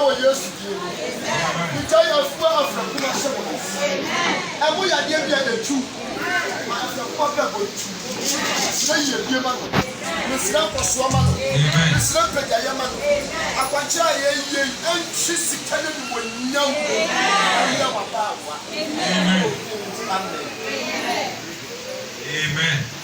wo Yesu die. Nta ya fu afra kuma se wo. E wo ya die bia de tu. Ma afra ko bia bo tu. Na ye bia ma no. Nisira ko so ma no. Nisira peja ya ma no. Akwanche aye ye entwi sika ne wo nyam. Ya wa ba wa. Amen. Amen.